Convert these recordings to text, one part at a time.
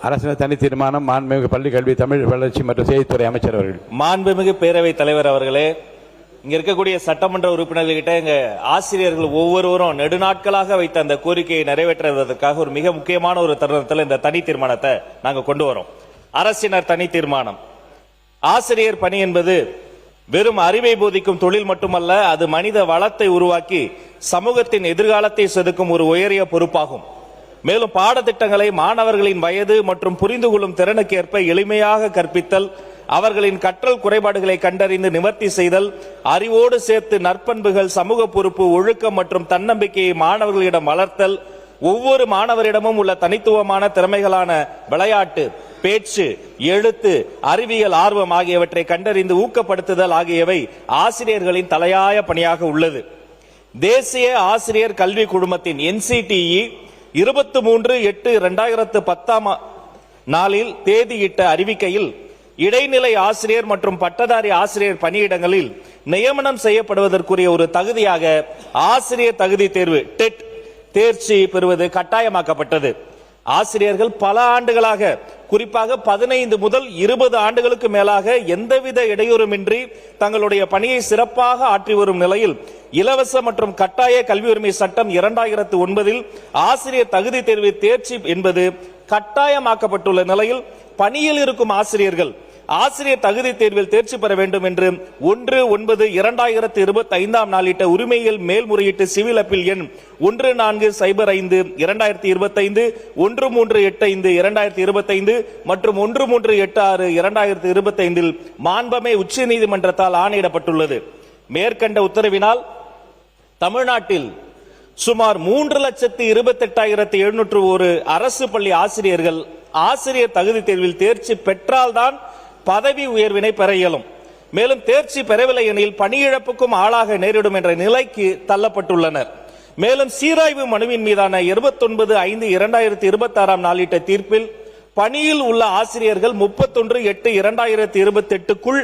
அரசின் தனி தீர்மானம் மாண்புமிகு பள்ளி கல்வி தமிழ் வளர்ச்சி மற்றும் செய்தித்துறை அமைச்சர் அவர்கள். மாண்புமிகு பேரவைத் தலைவர் அவர்களே, இங்க இருக்கக்கூடிய சட்டமன்ற உறுப்பினர்கிட்ட எங்க ஆசிரியர்கள் ஒவ்வொருவரும் நெடுநாட்களாக வைத்த அந்த கோரிக்கையை நிறைவேற்றுவதற்காக ஒரு மிக முக்கியமான ஒரு தருணத்தில் இந்த தனி தீர்மானத்தை நாங்க கொண்டு வரோம். அரசினர் தனி தீர்மானம். ஆசிரியர் பணி என்பது வெறும் அறிவை போதிக்கும் தொழில் மட்டுமல்ல, அது மனித வளத்தை உருவாக்கி சமூகத்தின் எதிர்காலத்தை செதுக்கும் ஒரு உயரிய பொறுப்பாகும். மேலும் பாடத்திட்டங்களை மாணவர்களின் வயது மற்றும் புரிந்து கொள்ளும் திறனுக்கேற்ப எளிமையாக கற்பித்தல், அவர்களின் கற்றல் குறைபாடுகளை கண்டறிந்து நிவர்த்தி செய்தல், அறிவோடு சேர்த்து நற்பண்புகள், சமூக பொறுப்பு, ஒழுக்கம் மற்றும் தன்னம்பிக்கையை மாணவர்களிடம் வளர்த்தல், ஒவ்வொரு மாணவரிடமும் உள்ள தனித்துவமான திறமைகளான விளையாட்டு, பேச்சு, எழுத்து, அறிவியல் ஆர்வம் ஆகியவற்றை கண்டறிந்து ஊக்கப்படுத்துதல் ஆகியவை ஆசிரியர்களின் தலையாய பணியாக உள்ளது. தேசிய ஆசிரியர் கல்வி குழுமத்தின் NCTE 23/8/2010 நாளில் தேதியிட்ட அறிவிக்கையில் இடைநிலை ஆசிரியர் மற்றும் பட்டதாரி ஆசிரியர் பணியிடங்களில் நியமனம் செய்யப்படுவதற்குரிய ஒரு தகுதியாக ஆசிரியர் தகுதி தேர்வு டெட் தேர்ச்சி பெறுவது கட்டாயமாக்கப்பட்டது. ஆசிரியர்கள் பல ஆண்டுகளாக, குறிப்பாக 15 முதல் 20 ஆண்டுகளுக்கு மேலாக எந்தவித இடையூறுமின்றி தங்களுடைய பணியை சிறப்பாக ஆற்றி வரும் நிலையில் இலவச மற்றும் கட்டாய கல்வி உரிமை சட்டம் 2009 ஆசிரியர் தகுதி தேர்வு தேர்ச்சி என்பது கட்டாயமாக்கப்பட்டுள்ள நிலையில் பணியில் இருக்கும் ஆசிரியர்கள் ஆசிரியர் தகுதி தேர்வில் தேர்ச்சி பெற வேண்டும் என்று 1/9/2025 நாளிட்ட உரிமையில் மேல்முறையீட்டு சிவில் அப்பீல் எண் 1405/2025, 1385/2025 மற்றும் 1386/2025 மாண்புமை உச்சநீதிமன்றத்தால் ஆணையிடப்பட்டுள்ளது. மேற்கண்ட உத்தரவினால் தமிழ்நாட்டில் சுமார் 3,28,701 அரசு பள்ளி ஆசிரியர்கள் ஆசிரியர் தகுதி தேர்வில் தேர்ச்சி பெற்றால்தான் பதவி உயர்வினை பெற இயலும். மேலும் தேர்ச்சி பெறவில்லை எனில் பணியிழப்புக்கும் ஆளாக நேரிடும் என்ற நிலைக்கு தள்ளப்பட்டுள்ளனர். மேலும் சீராய்வு மனுவின் மீதான 29/5/2026 நாளிட்ட தீர்ப்பில் பணியில் உள்ள ஆசிரியர்கள் 31/8/2028க்குள்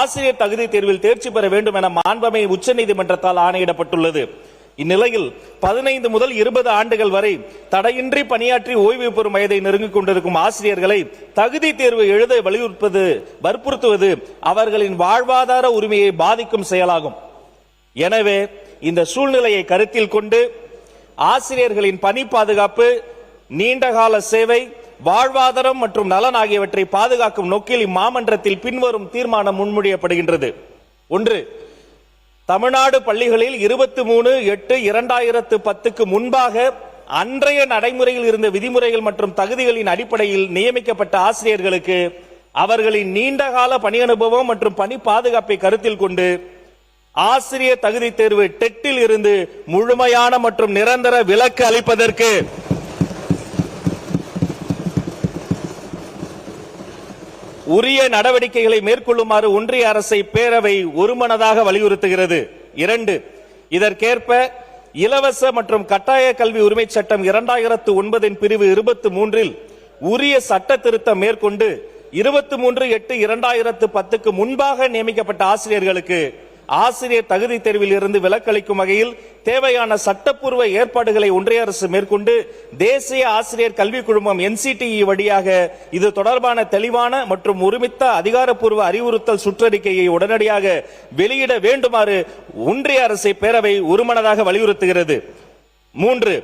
ஆசிரியர் தகுதி தேர்வில் தேர்ச்சி பெற வேண்டும் என மாண்புமை உச்சநீதிமன்றத்தால் ஆணையிடப்பட்டுள்ளது. இந்நிலையில் 15 முதல் 20 ஆண்டுகள் வரை தடையின்றி பணியாற்றி ஓய்வு பெறும் வயதை நெருங்கிக் கொண்டிருக்கும் ஆசிரியர்களை தகுதி தேர்வு எழுத வற்புறுத்துவது அவர்களின் வாழ்வாதார உரிமையை பாதிக்கும் செயலாகும். எனவே இந்த சூழ்நிலையை கருத்தில் கொண்டு ஆசிரியர்களின் பணி பாதுகாப்பு, நீண்டகால சேவை, வாழ்வாதாரம் மற்றும் நலன் ஆகியவற்றை பாதுகாக்கும் நோக்கில் இம்மாமன்றத்தில் பின்வரும் தீர்மானம் முன்மொழியப்படுகின்றது. 1. தமிழ்நாடு பள்ளிகளில் 23/8/2010 முன்பாக அன்றைய நடைமுறையில் இருந்த விதிமுறைகள் மற்றும் தகுதிகளின் அடிப்படையில் நியமிக்கப்பட்ட ஆசிரியர்களுக்கு அவர்களின் நீண்டகால பணி அனுபவம் மற்றும் பணி பாதுகாப்பை கருத்தில் கொண்டு ஆசிரியர் தகுதி தேர்வு டெட்டில் இருந்து முழுமையான மற்றும் நிரந்தர விலக்கு அளிப்பதற்கு உரிய நடவடிக்கைகளை மேற்கொள்ளுமாறு ஒன்றிய அரசை பேரவை ஒருமனதாக வலியுறுத்துகிறது. 2. இதற்கேற்ப இலவச மற்றும் கட்டாய கல்வி உரிமை சட்டம் 2009 பிரிவு 23 உரிய சட்ட திருத்தம் மேற்கொண்டு 23/8/2010 முன்பாக நியமிக்கப்பட்ட ஆசிரியர்களுக்கு ஆசிரியர் தகுதி தேர்வில் இருந்து விலக்களிக்கும் வகையில் தேவையான சட்டப்பூர்வ ஏற்பாடுகளை ஒன்றிய அரசு மேற்கொண்டு தேசிய ஆசிரியர் கல்வி குழுமம் NCTE வழியாக இது தொடர்பான தெளிவான மற்றும் ஒருமித்த அதிகாரப்பூர்வ அறிவுறுத்தல் சுற்றறிக்கையை உடனடியாக வெளியிட வேண்டுமாறு ஒன்றிய அரசை பேரவை ஒருமனதாக வலியுறுத்துகிறது. 3.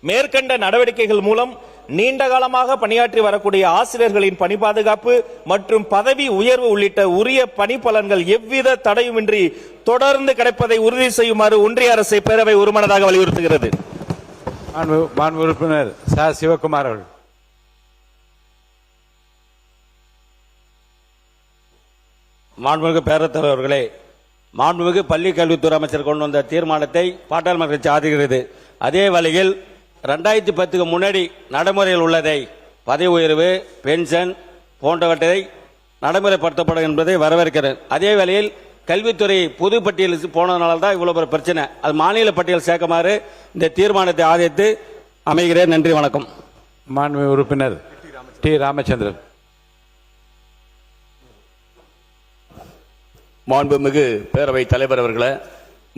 மேற்கண்ட நடவடிக்கைகள் மூலம் நீண்ட காலமாக பணியாற்றி வரக்கூடிய ஆசிரியர்களின் பணி பாதுகாப்பு மற்றும் பதவி உயர்வு உள்ளிட்ட உரிய பணி பலன்கள் எவ்வித தடையுமின்றி தொடர்ந்து கிடைப்பதை உறுதி செய்யுமாறு ஒன்றிய அரசை பேரவை ஒருமனதாக வலியுறுத்துகிறது. மாண்பு உறுப்பினர் ச. சிவகுமார் அவர்கள். மாண்புமிகு பேரவைத் தலைவர் அவர்களே, மாண்புமிகு பள்ளி கல்வித்துறை அமைச்சர் கொண்டு வந்த தீர்மானத்தை பாட்டாளி கட்சி ஆதரிக்கிறது. அதே வழியில் 2010க்கு முன்னாடி நடைமுறையில் உள்ளதை பதவி உயர்வு, பென்ஷன் போன்றவற்றை நடைமுறைப்படுத்தப்படும் என்பதை வரவேற்கிறேன். அதே வேளையில் கல்வித்துறை பொது பட்டியலுக்கு போனதுனால தான் இவ்வளவு பெரிய பிரச்சனை. அது மாநில பட்டியல் சேர்க்குமாறு இந்த தீர்மானத்தை ஆதரித்து அமைகிறேன். நன்றி, வணக்கம். மாண்புமிகு உறுப்பினர் டி. ராமச்சந்திரன். மாண்புமிகு பேரவைத் தலைவர் அவர்களே,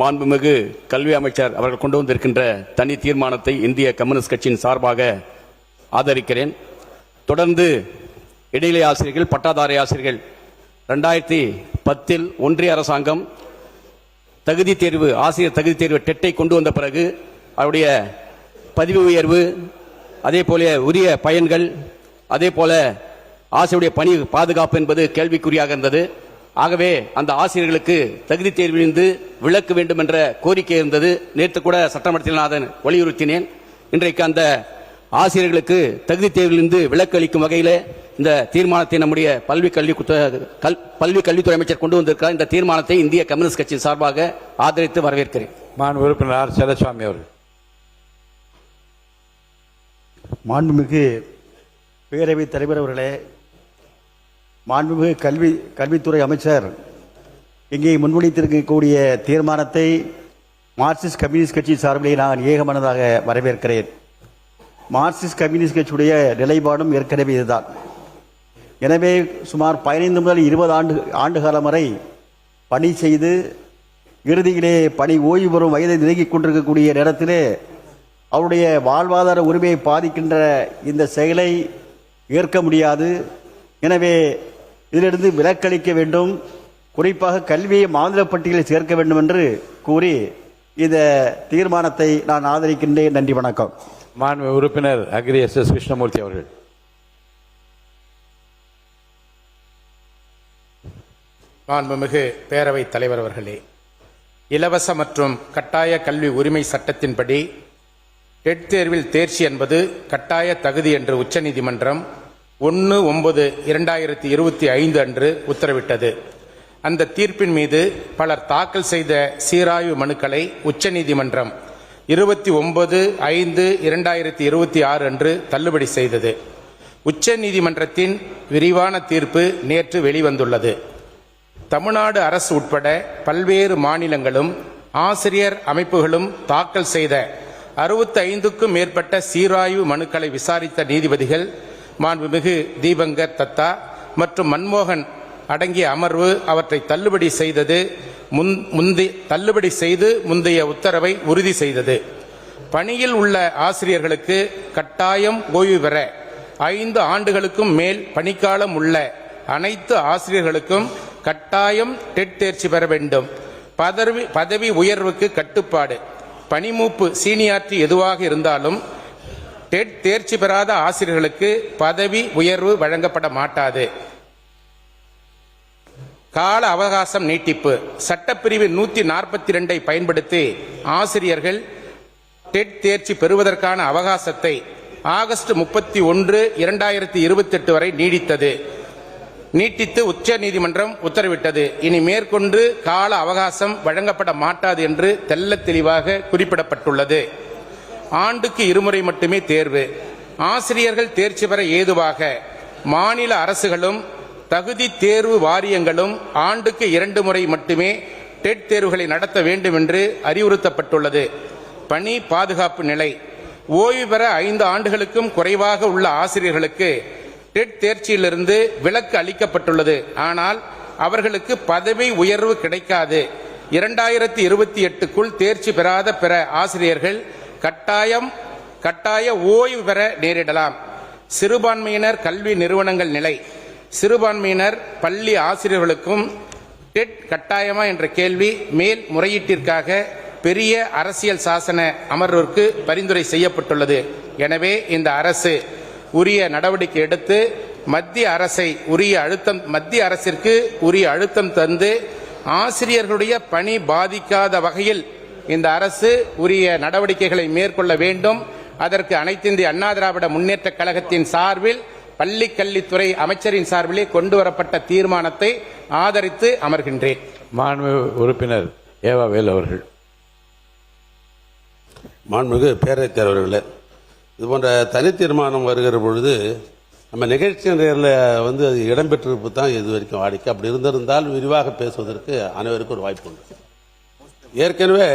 மாண்புமிகு கல்வி அமைச்சர் அவர்கள் கொண்டு வந்திருக்கின்ற தனி தீர்மானத்தை இந்திய கம்யூனிஸ்ட் கட்சியின் சார்பாக ஆதரிக்கிறேன். தொடர்ந்து இடைநிலை ஆசிரியர்கள், பட்டாதாரி ஆசிரியர்கள் 2010 ஒன்றிய அரசாங்கம் தகுதி தேர்வு, ஆசிரியர் தகுதி தேர்வு டெட்டை கொண்டு வந்த பிறகு அவருடைய பதவி உயர்வு, அதே போல உரிய பயன்கள், அதே போல ஆசிரியருடைய பணி பாதுகாப்பு என்பது கேள்விக்குறியாக இருந்தது. ஆகவே அந்த ஆசிரியர்களுக்கு தகுதி தேர்விலிருந்து விலக்கு வேண்டும் என்ற கோரிக்கை இருந்தது. நேற்று கூட சட்டமன்றத்தில் நான் அதை வலியுறுத்தினேன். இன்றைக்கு அந்த ஆசிரியர்களுக்கு தகுதி தேர்விலிருந்து விலக்கு அளிக்கும் வகையில் இந்த தீர்மானத்தை நம்முடைய பல்வி கல்வித்துறை அமைச்சர் கொண்டு வந்திருக்கிறார். இந்த தீர்மானத்தை இந்திய கம்யூனிஸ்ட் கட்சியின் சார்பாக ஆதரித்து வரவேற்கிறேன். மாண்பு உறுப்பினர் ஆர். செல்லசாமி அவர்கள். மாண்புமிகு பேரவைத் தலைவர் அவர்களே, மாண்புமிகு கல்வித்துறை அமைச்சர் இங்கே முன்வைத்திருக்கக்கூடிய தீர்மானத்தை மார்க்சிஸ்ட் கம்யூனிஸ்ட் கட்சி சார்பிலே நான் ஏகமனதாக வரவேற்கிறேன். மார்க்சிஸ்ட் கம்யூனிஸ்ட் கட்சியுடைய நிலைப்பாடும் ஏற்கனவே இதுதான். எனவே சுமார் 15 முதல் 20 ஆண்டு காலம் வரை பணி செய்து இறுதியிலே பணி ஓய்வு பெறும் வயதை நெருங்கிக் கொண்டிருக்கக்கூடிய நேரத்திலே அவருடைய வாழ்வாதார உரிமையை பாதிக்கின்ற இந்த செயலை ஏற்க முடியாது. எனவே இதிலிருந்து விலக்களிக்க வேண்டும், குறிப்பாக கல்வியை மாநில பட்டியலில் சேர்க்க வேண்டும் என்று கூறி இந்த தீர்மானத்தை நான் ஆதரிக்கின்றேன். நன்றி, வணக்கம். மாண்பு உறுப்பினர் அக்ரி எஸ். கிருஷ்ணமூர்த்தி அவர்கள். மாண்புமிகு பேரவைத் தலைவர் அவர்களே, இலவச மற்றும் கட்டாய கல்வி உரிமை சட்டத்தின்படி டெட் தேர்வில் தேர்ச்சி என்பது கட்டாய தகுதி என்று உச்சநீதிமன்றம் 1/9/2025 அன்று உத்தரவிட்டது. அந்த தீர்ப்பின் மீது பலர் தாக்கல் செய்த சீராய்வு மனுக்களை உச்சநீதிமன்றம் 29/5/2026 அன்று தள்ளுபடி செய்தது. உச்சநீதிமன்றத்தின் விரிவான தீர்ப்பு நேற்று வெளிவந்துள்ளது. தமிழ்நாடு அரசு உட்பட பல்வேறு மாநிலங்களும் ஆசிரியர் அமைப்புகளும் தாக்கல் செய்த 65க்கும் மேற்பட்ட சீராய்வு மனுக்களை விசாரித்த நீதிபதிகள் மாண்புமிகு தீபங்கர் தத்தா மற்றும் மன்மோகன் அடங்கிய அமர்வு அவற்றை தள்ளுபடி செய்து முந்தைய உத்தரவை உறுதி செய்தது. பணியில் உள்ள ஆசிரியர்களுக்கு கட்டாயம் ஓய்வு பெற 5 ஆண்டுகளுக்கும் மேல் பணிக்காலம் உள்ள அனைத்து ஆசிரியர்களுக்கும் கட்டாயம் டெட் தேர்ச்சி பெற வேண்டும். பதவி உயர்வுக்கு கட்டுப்பாடு, பணிமூப்பு, சீனியாரிட்டி எதுவாக இருந்தாலும் டெட் தேர்ச்சி பெறாத ஆசிரியர்களுக்கு பதவி உயர்வு வழங்கப்பட மாட்டாது. கால அவகாசம் நீட்டிப்பு, சட்டப்பிரிவு 142 பயன்படுத்தி ஆசிரியர்கள் டெட் தேர்ச்சி பெறுவதற்கான அவகாசத்தை ஆகஸ்ட் 31, 2028 வரை நீட்டித்து உச்ச நீதிமன்றம் உத்தரவிட்டது. இனி மேற்கொண்டு கால அவகாசம் வழங்கப்பட மாட்டாது என்று தெள்ளத் தெளிவாக குறிப்பிடப்பட்டுள்ளது. ஆண்டுக்கு 2 முறை மட்டுமே தேர்வு. ஆசிரியர்கள் தேர்ச்சி பெற ஏதுவாக மாநில அரசுகளும் தகுதி தேர்வு வாரியங்களும் ஆண்டுக்கு 2 முறை மட்டுமே டெட் தேர்வுகளை நடத்த வேண்டும் என்று அறிவுறுத்தப்பட்டுள்ளது. பணி பாதுகாப்பு நிலை, ஓய்வு பெற 5 ஆண்டுகளுக்கும் குறைவாக உள்ள ஆசிரியர்களுக்கு டெட் தேர்ச்சியிலிருந்து விலக்கு அளிக்கப்பட்டுள்ளது. ஆனால் அவர்களுக்கு பதவி உயர்வு கிடைக்காது. 2028க்குள் தேர்ச்சி பெறாத பிற ஆசிரியர்கள் கட்டாய ஓய்வு பெற நேரிடலாம். சிறுபான்மையினர் கல்வி நிறுவனங்கள் நிலை, சிறுபான்மையினர் பள்ளி ஆசிரியர்களுக்கும் டெட் கட்டாயமா என்ற கேள்வி மேல் முறையீட்டிற்காக பெரிய அரசியல் சாசன அமர்விற்கு பரிந்துரை செய்யப்பட்டுள்ளது. எனவே இந்த அரசு உரிய நடவடிக்கை எடுத்து மத்திய அரசிற்கு உரிய அழுத்தம் தந்து ஆசிரியர்களுடைய பணி பாதிக்காத வகையில் இந்த அரசு உரிய நடவடிக்கைகளை மேற்கொள்ள வேண்டும். அதற்கு அனைத்து இந்திய அண்ணா திராவிட முன்னேற்ற கழகத்தின் சார்பில் பள்ளி கல்வித்துறை அமைச்சரின் சார்பிலே கொண்டு வரப்பட்ட தீர்மானத்தை ஆதரித்து அமர்கின்றேன். மாண்பு உறுப்பினர் ஏவா வேலு அவர்கள். மாண்புமிகு பேரவைத் தலைவர்களே, இது போன்ற தனி தீர்மானம் வருகிற பொழுது நம்ம நிகழ்ச்சி நேரில் அது இடம்பெற்றிருப்பு தான் இது வரைக்கும் வாடிக்கை. அப்படி இருந்திருந்தால் விரிவாக பேசுவதற்கு அனைவருக்கும் ஒரு வாய்ப்பு உண்டு. ஏற்கனவே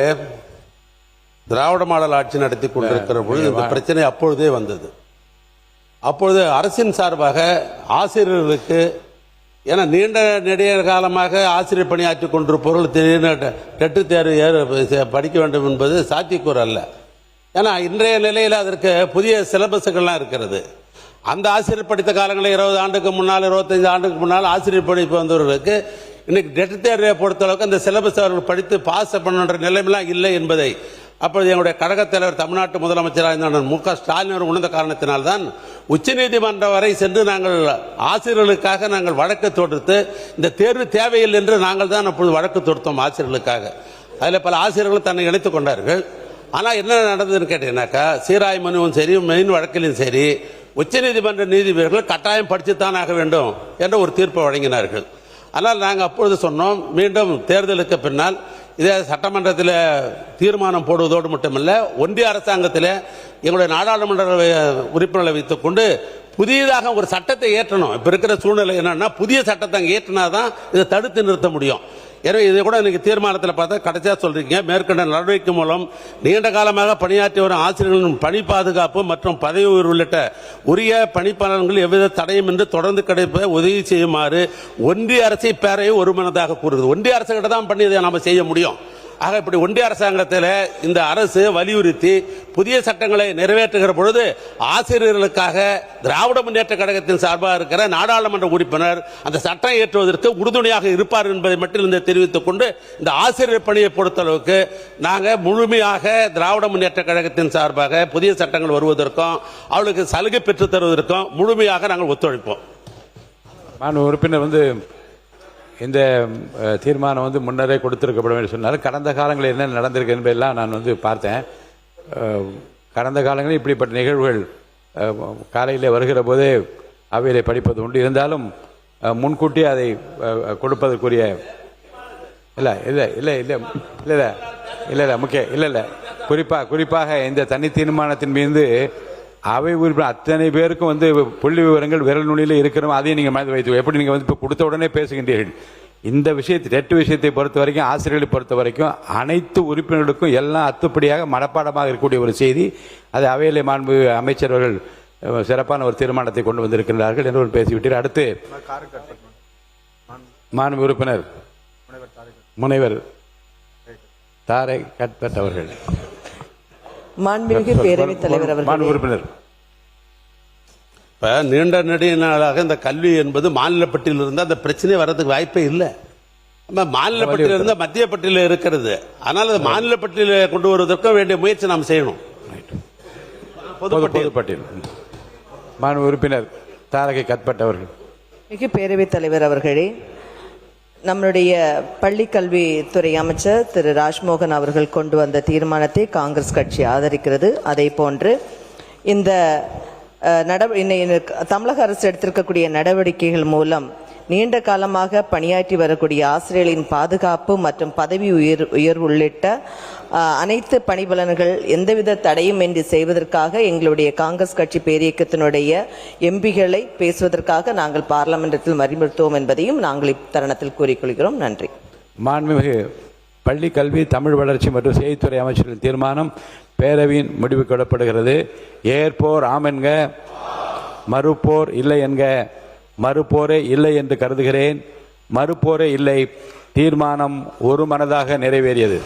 திராவிட மாடல் ஆட்சி நடத்தி கொண்டிருக்கிற பொழுது இந்த பிரச்சனை அப்பொழுதே வந்தது. அப்பொழுது அரசின் சார்பாக ஆசிரியர்களுக்கு, ஏன்னா நீண்ட நெடிய காலமாக ஆசிரியர் பணியாற்றி கொண்டிருப்பவர்கள் திடீர்னு டெட்டு தேர்வு படிக்க வேண்டும் என்பது சாத்தியக்கூறு அல்ல. ஏன்னா இன்றைய நிலையில் அதற்கு புதிய சிலபஸுகள்லாம் இருக்கிறது. அந்த ஆசிரியர் படித்த காலங்களில் 20 ஆண்டுக்கு முன்னால் 25 ஆண்டுக்கு முன்னால் ஆசிரியர் படிப்பு வந்தவர்களுக்கு இன்னைக்கு டெட் தேர்வை பொறுத்தளவுக்கு அந்த சிலபஸ் அவர்கள் படித்து பாஸ் பண்ணுற நிலைமையெல்லாம் இல்லை என்பதை அப்பொழுது எங்களுடைய கழகத் தலைவர் தமிழ்நாட்டு முதலமைச்சராக இருந்த மு.க. ஸ்டாலின் அவர் உணர்ந்த காரணத்தினால்தான் உச்சநீதிமன்றம் வரை சென்று நாங்கள் ஆசிரியர்களுக்காக நாங்கள் வழக்கு தொடுத்து இந்த தேர்வு தேவையில்லை என்று நாங்கள் தான் அப்பொழுது வழக்கு தொடுத்தோம் ஆசிரியர்களுக்காக. அதில் பல ஆசிரியர்கள் தன்னை இணைத்துக் கொண்டார்கள். ஆனால் என்ன நடந்ததுன்னு கேட்டீங்கன்னாக்கா, சீராய் மனுவும் சரி மெயின் வழக்கிலும் சரி உச்சநீதிமன்ற நீதிபதிகள் கட்டாயம் படித்துத்தான் ஆக வேண்டும் என்ற ஒரு தீர்ப்பை வழங்கினார்கள். ஆனால் நாங்கள் அப்பொழுது சொன்னோம், மீண்டும் தேர்தலுக்கு பின்னால் இதே சட்டமன்றத்தில் தீர்மானம் போடுவதோடு மட்டுமல்ல, ஒன்றிய அரசாங்கத்தில் எங்களுடைய நாடாளுமன்ற உறுப்பினர்களை வைத்துக் கொண்டு புதியதாக ஒரு சட்டத்தை ஏற்றணும். இப்போ இருக்கிற சூழ்நிலை என்னன்னா, புதிய சட்டத்தை அங்கே ஏற்றினாதான் இதை தடுத்து நிறுத்த முடியும். எனவே இதை கூட இன்னைக்கு தீர்மானத்தில் பார்த்தா கடைசியாக சொல்றீங்க, மேற்கொண்ட நடவடிக்கை மூலம் நீண்ட காலமாக பணியாற்றி வரும் ஆசிரியர்களின் பணி பாதுகாப்பு மற்றும் பதவி உயர்வு உள்ளிட்ட உரிய பணிப்பாளர்கள் எவ்வித தடையும் என்று தொடர்ந்து கிடைப்ப உதவி செய்யுமாறு ஒன்றிய அரசை பேரவை ஒருமனதாக கூறுகிறது. ஒன்றிய அரசு கிட்ட தான் பண்ணி இதை நாம் செய்ய முடியும். ஆக இப்படி ஒன்றிய அரசாங்கத்தில் இந்த அரசு வலியுறுத்தி புதிய சட்டங்களை நிறைவேற்றுகிற பொழுது ஆசிரியர்களுக்காக திராவிட முன்னேற்ற கழகத்தின் சார்பாக இருக்கிற நாடாளுமன்ற உறுப்பினர் அந்த சட்டம் இயற்றுவதற்கு உறுதுணையாக இருப்பார் என்பதை மட்டும் இந்த தெரிவித்துக் கொண்டு, இந்த ஆசிரியர் பணியை பொறுத்தளவுக்கு நாங்கள் முழுமையாக திராவிட முன்னேற்ற கழகத்தின் சார்பாக புதிய சட்டங்கள் வருவதற்கும் அவளுக்கு சலுகை பெற்றுத் தருவதற்கும் முழுமையாக நாங்கள் ஒத்துழைப்போம். மாண்பு உறுப்பினர் இந்த தீர்மானம் முன்னரே கொடுத்திருக்கப்படும் என்று சொன்னார். கடந்த காலங்களில் என்ன நடந்திருக்கு என்பதெல்லாம் நான் பார்த்தேன். கடந்த காலங்களில் இப்படிப்பட்ட நிகழ்வுகள் காலையில் வருகிற போதே அவையிலே படிப்பது உண்டு. இருந்தாலும் முன்கூட்டி அதை கொடுப்பதற்குரிய இல்லை இல்லை இல்லை இல்லை இல்லை இல்லை இல்லை இல்லை முக்கிய இல்லை இல்லை குறிப்பாக இந்த தனி தீர்மானத்தின் மீது அவை உறுப்பினர் அத்தனை பேருக்கும் புள்ளி விவரங்கள் விரல் நுனியில் இருக்கிறோம். அதையும் நீங்கள் மனதில் வைத்து எப்படி நீங்கள் இப்போ கொடுத்த உடனே பேசுகின்றீர்கள். இந்த விஷயத்தை டெட் விஷயத்தை பொறுத்த வரைக்கும், ஆசிரியர்களை பொறுத்த வரைக்கும் அனைத்து உறுப்பினர்களுக்கும் எல்லாம் அத்துப்படியாக மனப்பாடமாக இருக்கக்கூடிய ஒரு செய்தி. அது அவையிலே மாண்பு அமைச்சர்கள் சிறப்பான ஒரு தீர்மானத்தை கொண்டு வந்திருக்கிறார்கள் என்று பேசிவிட்டார். அடுத்து மாண்பு உறுப்பினர் முனைவர் தாரை கட்பட் அவர்கள். மாண்புமிகு பேரவைத் தலைவர் அவர்கள். உறுப்பினர், இப்ப நீண்ட நெடிய நாளாக இந்த கல்வி என்பது மாநில பட்டியலில் இருந்தால் அந்த பிரச்சனையே வர்றதுக்கு வாய்ப்பே இல்லை. மாநில பட்டியலில் இருந்தால் மத்திய பட்டியலில் இருக்கிறது. ஆனால் அது மாநில பட்டியலில் கொண்டு வருவதற்கும் வேண்டிய முயற்சி நாம் செய்யணும். பொதுப்பட்டியல். மாண்பு உறுப்பினர் தாரகை கட்பட் அவர்கள். மிகு பேரவைத் தலைவர் அவர்களே, நம்முடைய பள்ளிக்கல்வித்துறை அமைச்சர் திரு ராஜ்மோகன் அவர்கள் கொண்டு வந்த தீர்மானத்தை காங்கிரஸ் கட்சி ஆதரிக்கிறது. அதே போன்று இந்த தமிழக அரசு எடுத்திருக்கக்கூடிய நடவடிக்கைகள் மூலம் நீண்ட காலமாக பணியாற்றி வரக்கூடிய ஆசிரியர்களின் பாதுகாப்பு மற்றும் பதவி உயர்வு உள்ளிட்ட அனைத்து பணிபலன்கள் எந்தவித தடையும் இன்றி செய்வதற்காக எங்களுடைய காங்கிரஸ் கட்சி பேரியக்கத்தினுடைய எம்பிகளை பேசுவதற்காக நாங்கள் பார்லிமெண்டத்தில் வலியுறுத்துவோம் என்பதையும் நாங்கள் இத்தருணத்தில் கூறிக்கொள்கிறோம். நன்றி. மாண்புமிகு பள்ளி கல்வி, தமிழ் வளர்ச்சி மற்றும் செய்தித்துறை அமைச்சர்களின் தீர்மானம் பேரவையின் முடிவுக்கு விடப்படுகிறது. ஏற்போர் ஆம் என்க, மறுப்போர் இல்லை என்க. மறுப்போரே இல்லை என்று கருதுகிறேன். மறுப்போரே இல்லை. தீர்மானம் ஒருமனதாக நிறைவேறியது.